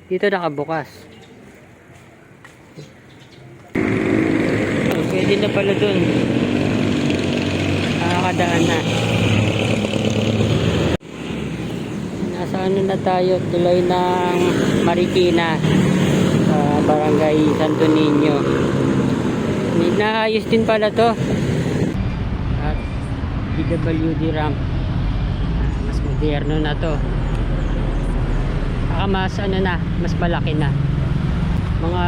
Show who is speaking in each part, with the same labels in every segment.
Speaker 1: Dito nakabukas. Oh, pwede na pala dun. Nakakadaan na. Nasa ano na tayo, tuloy ng Marikina sa Barangay Santo Niño. Naayos din pala to. At PWD ramp. Mas moderno na to. Baka mas ano na, mas malaki na. Mga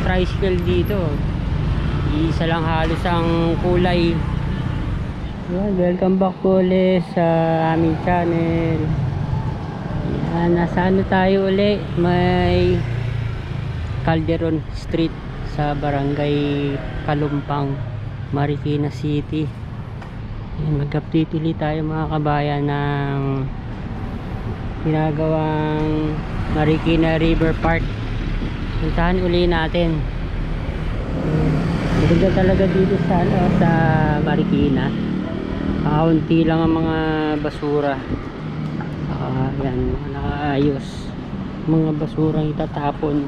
Speaker 1: tricycle dito, isa lang halos ang kulay. Well, welcome back po ulit sa aming channel. Nasa ano tayo ulit? May Calderon Street sa Barangay Kalumpang, Marikina City. Mag-update ulit tayo mga kabayan ng ginagawang Marikina River Park. Puntahan uli natin. Maganda talaga dito sa ano, sa Marikina. Kaunti lang ang mga basura. Yan, mga nakaayos. Mga basurang itatapon.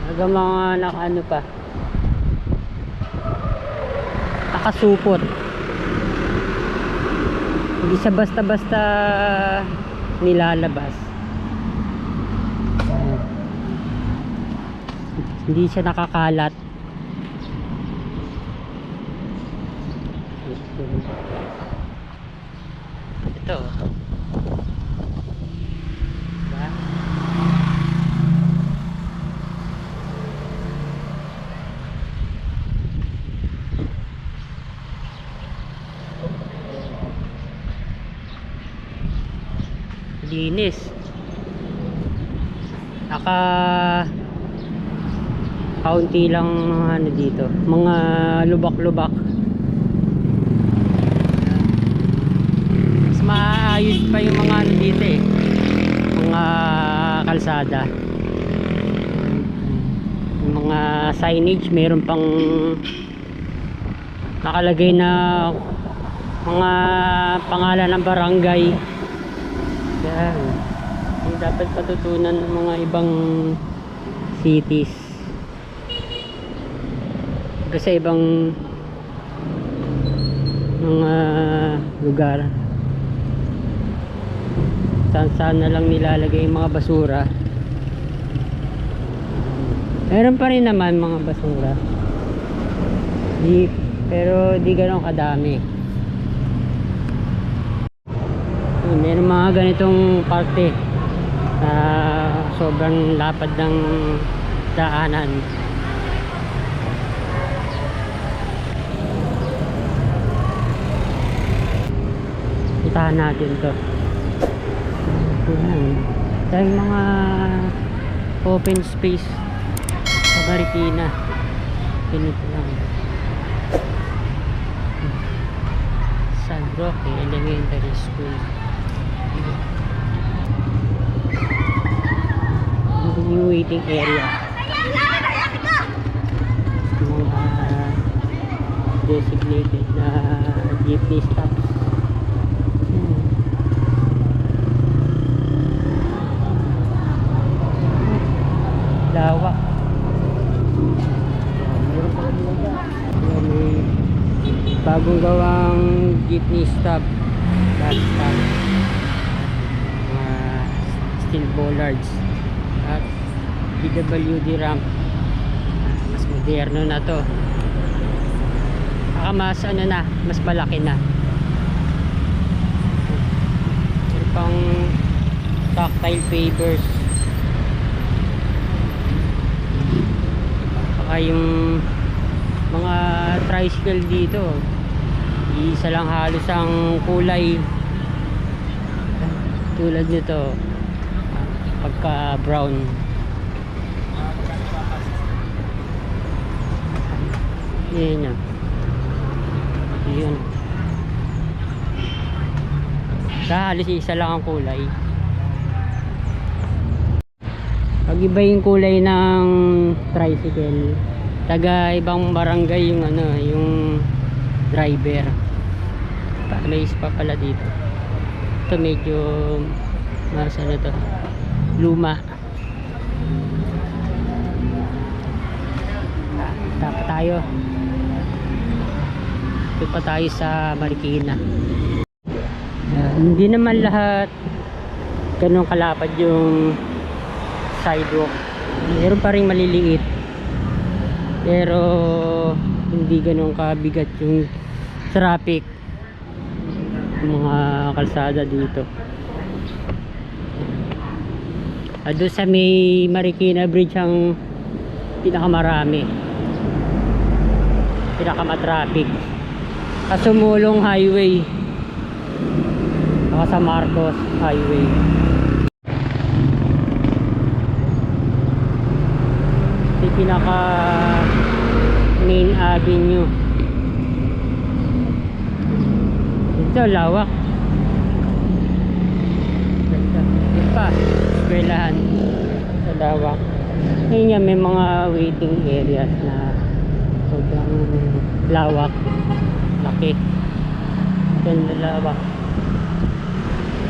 Speaker 1: Hanggang mga nakaano pa. Nakasupot. Hindi siya basta-basta nilalabas. Hindi siya nakakalat. Ito. Diba? Linis. Kaunti lang ano dito, mga lubak-lubak. Mas maayos pa yung mga ano dito eh, mga kalsada. Yung mga signage meron pang nakalagay na mga pangalan ng barangay. Yan, yung dapat patutunan ng mga ibang cities kasi ibang mga lugar saan na lang nilalagay yung mga basura. Meron pa rin naman mga basura pero di gano'ng kadami. Meron mga ganitong parte sobrang lapad ng daanan. Puntahan natin to. Dahil mga open space sa Marikina. Ganito lang. San Roque Elementary School. Yung waiting area. Mga designated na jeepney stops. Lawak. May bagong gawang jeepney stop, bus stop, steel bollards at PWD ramp. Mas moderno na to. Baka mas ano na, mas malaki na. Meron pang tactile pavers. Yung mga tricycle dito, isa lang halos ang kulay. Tulad nito, pagka brown. Yan. Yun. Halos isa lang ang kulay. Pag iba yung kulay ng tricycle, taga ibang barangay yung ano, yung driver. May isa pa pala dito. Ito medyo Mas ano to, luma. Tapa tayo. Ito pa tayo sa Marikina. Hindi naman lahat ganun kalapad yung sidewalk. Meron pa rin maliliit. Pero hindi ganun kabigat yung traffic. Mga kalsada dito. Doon sa may Marikina Bridge ang pinakamarami, pinakamatraffic. Kasumulong highway, sa Marcos Highway. Ito yung pinaka main avenue. Ito lawak. Ito pa eskwelahan sa lawak. Ngayon yan, may mga waiting areas na sobrang lawak, laki. Ganda lawak,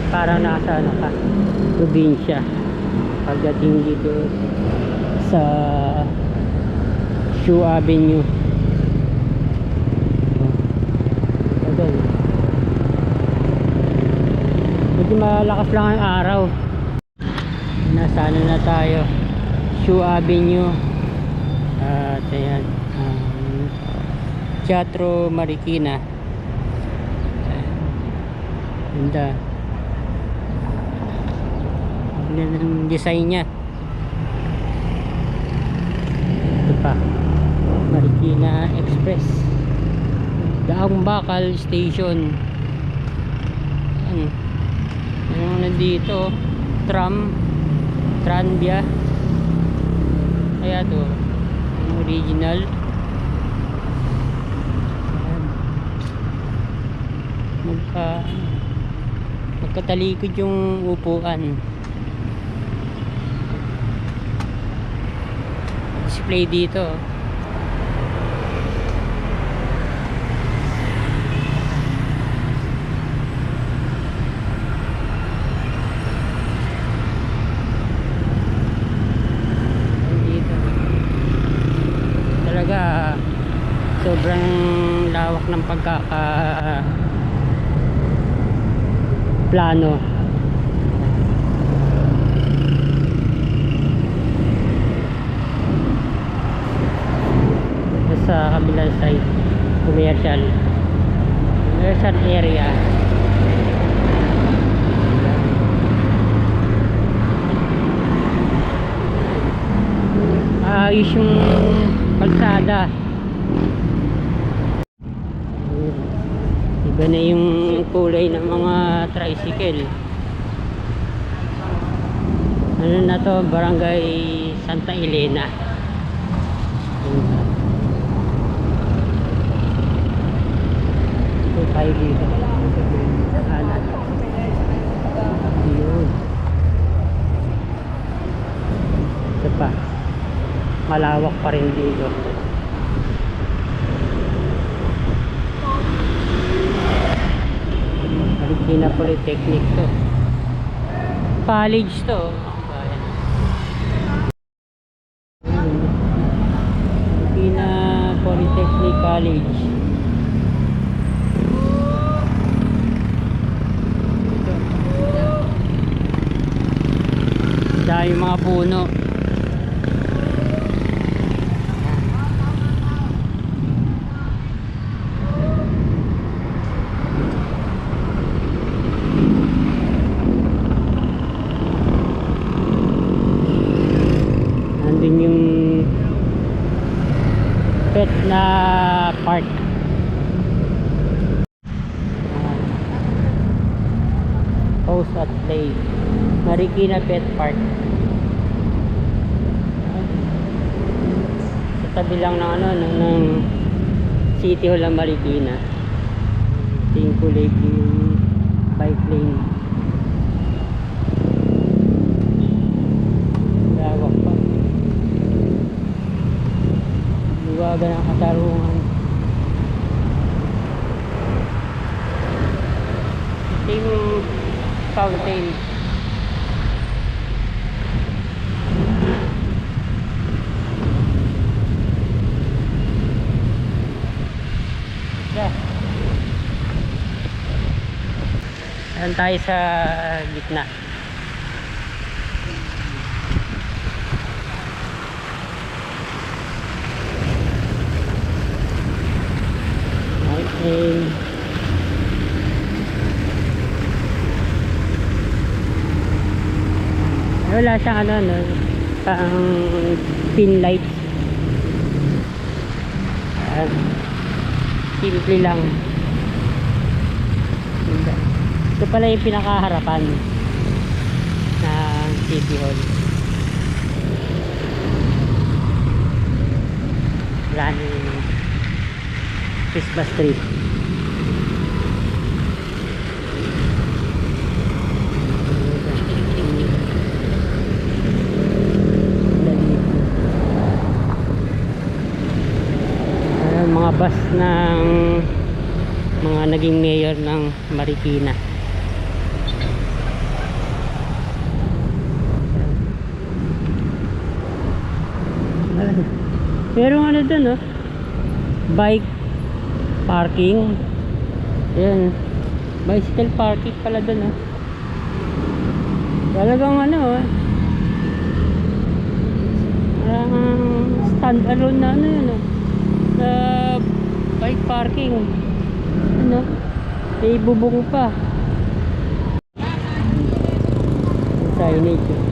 Speaker 1: parang nasa ano ka, probinsya pagdating dito sa Shoe Avenue. Ayan, medyo malakas lang ang araw. Nasa ano na tayo, Shoe Avenue. At ayan, Teatro Marikina. Ganda. Ganda ng design nya. Ito pa, Marikina Express, Daang Bakal Station. Ayan. Yung nandito, tram, Tranvia. Kaya to yung original. Magkatalikod yung upuan. Display dito. Talaga sobrang lawak ng plano. Sa kabilang side, commercial area. Ayos yung kalsada. Iba na yung kulay ng mga tricycle. Ano na to, Barangay Santa Elena. Ito tayo dito. Yun. Ito pa, malawak pa rin dito. Marikina Polytechnic to. College to. Marikina Polytechnic College. Dahil mga puno. Nandun yung pet na park. House at Play, Marikina Pet Park. Sa tabi lang ng ano, ng City Hall ng Marikina. Yung kulay yung bike lane. Lawak pa. Luwagan ang katarungan. Ito yung fountain. Doon tayo sa gitna. Okay. Wala siyang ano, pang pin lights. Simple lang. Ito pala yung pinakaharapan ng City Hall. Wala na yung Christmas tree. Mga bus ng mga naging mayor ng Marikina. Pero ano dun, oh, bike parking. Ayan, bicycle parking pala dun, oh. Talagang ano, oh, stand alone na ano yun, oh, sa bike parking. Ano, may bubong pa. Signage, oh.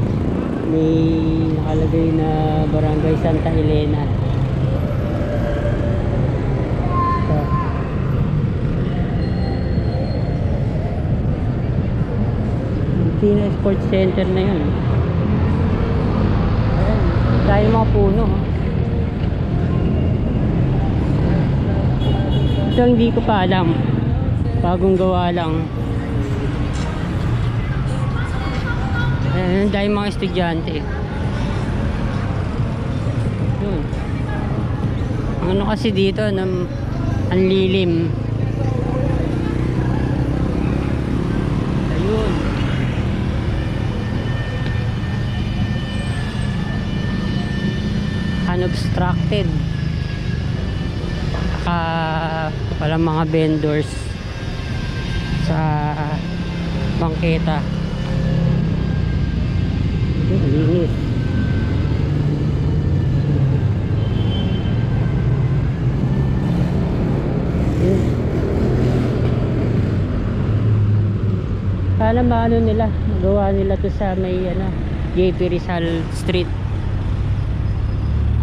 Speaker 1: May nakalagay na Barangay Santa Elena. Marikina Sports Center na yun. Ayan, tayo mga puno. Ito hindi ko pa alam, bagong gawa lang. Ayan, dahil mga estudyante. Yun. Ano kasi dito, ang lilim. Ayun. Unobstructed. Walang mga vendors sa bangketa. Linis. Sana maano nila, magawa nila to sa may ano, JP Rizal Street.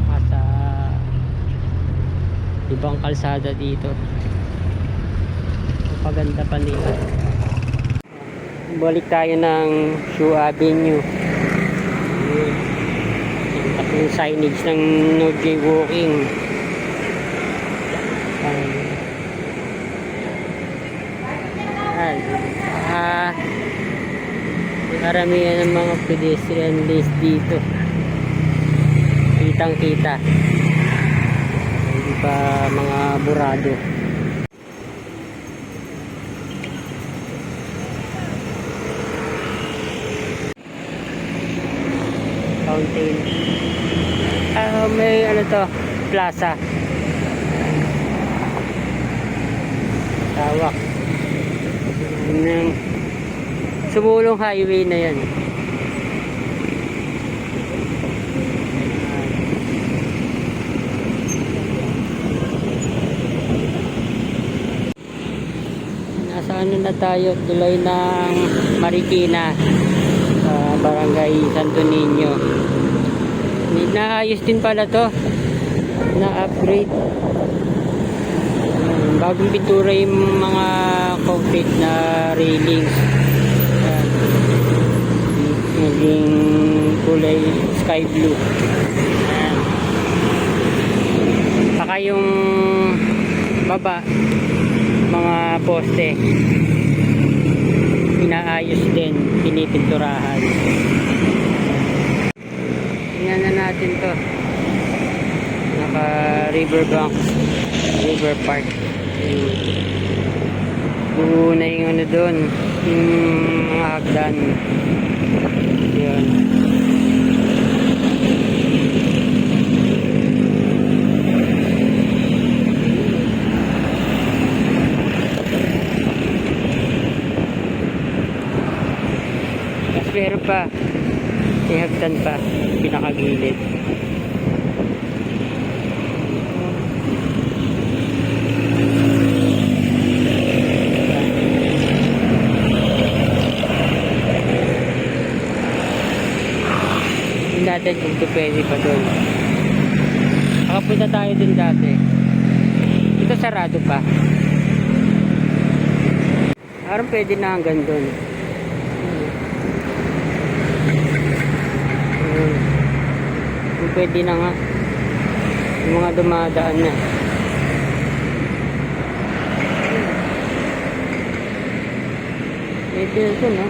Speaker 1: Sa ibang kalsada dito. Paganda pa nila. Balik tayo ng Shoe Avenue. Yung signage ng no jaywalking. Karamihan ng mga pedestrian list dito. Kitang kita. Hindi pa mga burado. Fountain. May ano to, plaza. Tawak. Ng sumulong highway na yan. Nasa ano na tayo, tuloy ng Marikina, Barangay Santo Niño. Naayos din pala to, na-upgrade. Bagong pintura yung mga concrete na railings. Naging kulay sky blue. Saka yung baba, mga poste, inaayos din, pinipinturahan. Tingnan na natin to. Naka riverbank, river park. Buo na yung ano doon, yung mga hagdan. Yun. pa. May hagdan pa. Pinakagilid. Tingnan natin kung pwede pa doon. Nakapunta tayo dun dati. Ito sarado pa. Parang pwede na hanggang doon. Kung pwede na nga. Yung mga dumadaan na. Pwede na ito, no?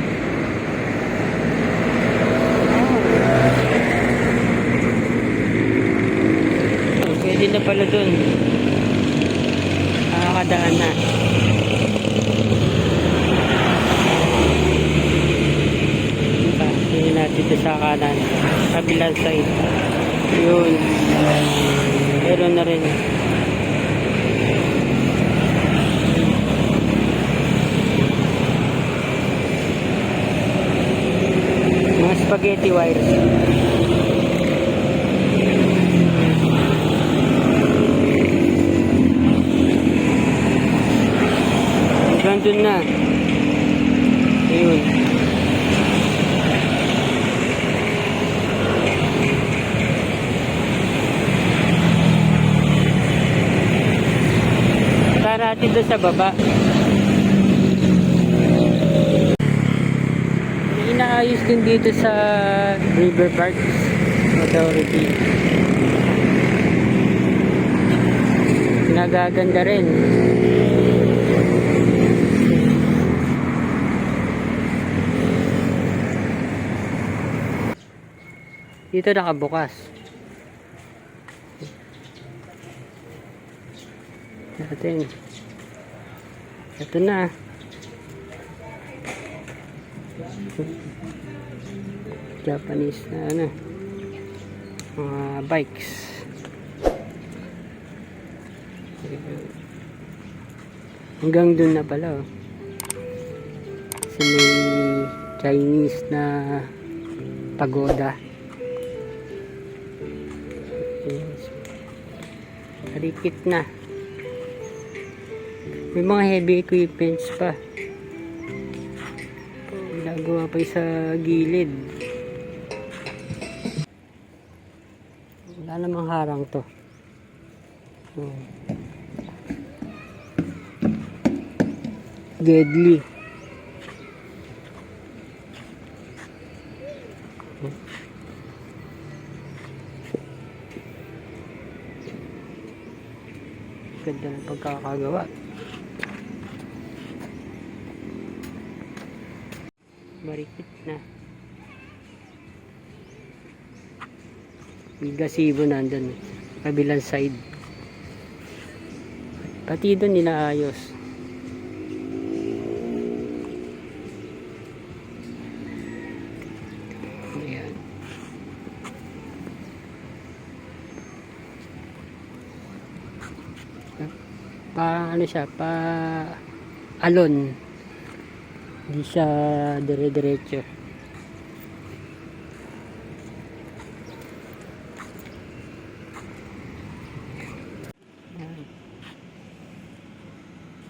Speaker 1: Pwede na pala dun. Nakakadaan na. Tingnan natin ito sa kanan. Kabilang side. Yun. Meron na rin. Mga spaghetti wires. Hanggang dun na. Ayun. Punta natin doon sa baba. May inaayos din dito sa River Parks Authority. Nagaganda rin. Dito nakabukas. Natin. Ito na. Japanese na ano. Mga bikes. Hanggang dun na pala. Oh. Sa may Chinese na pagoda. Harikit na. May mga heavy equipments pa. Ginagawa pa sa gilid. Wala namang harang to. Deadly. Ganda ng pagkakagawa. Marikit na. May gazebo nandun. Kabilang side. Pati doon ninaayos. Ayan. Ano siya, alon. Hindi siya dire-diretso.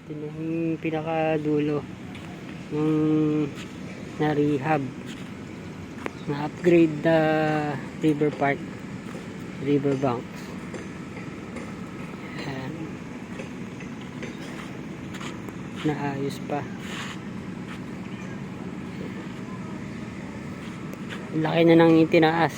Speaker 1: Ito na yung pinakadulo yung na-rehab, na-upgrade na river park, river banks. Naayos pa. Laki na nang itinaas.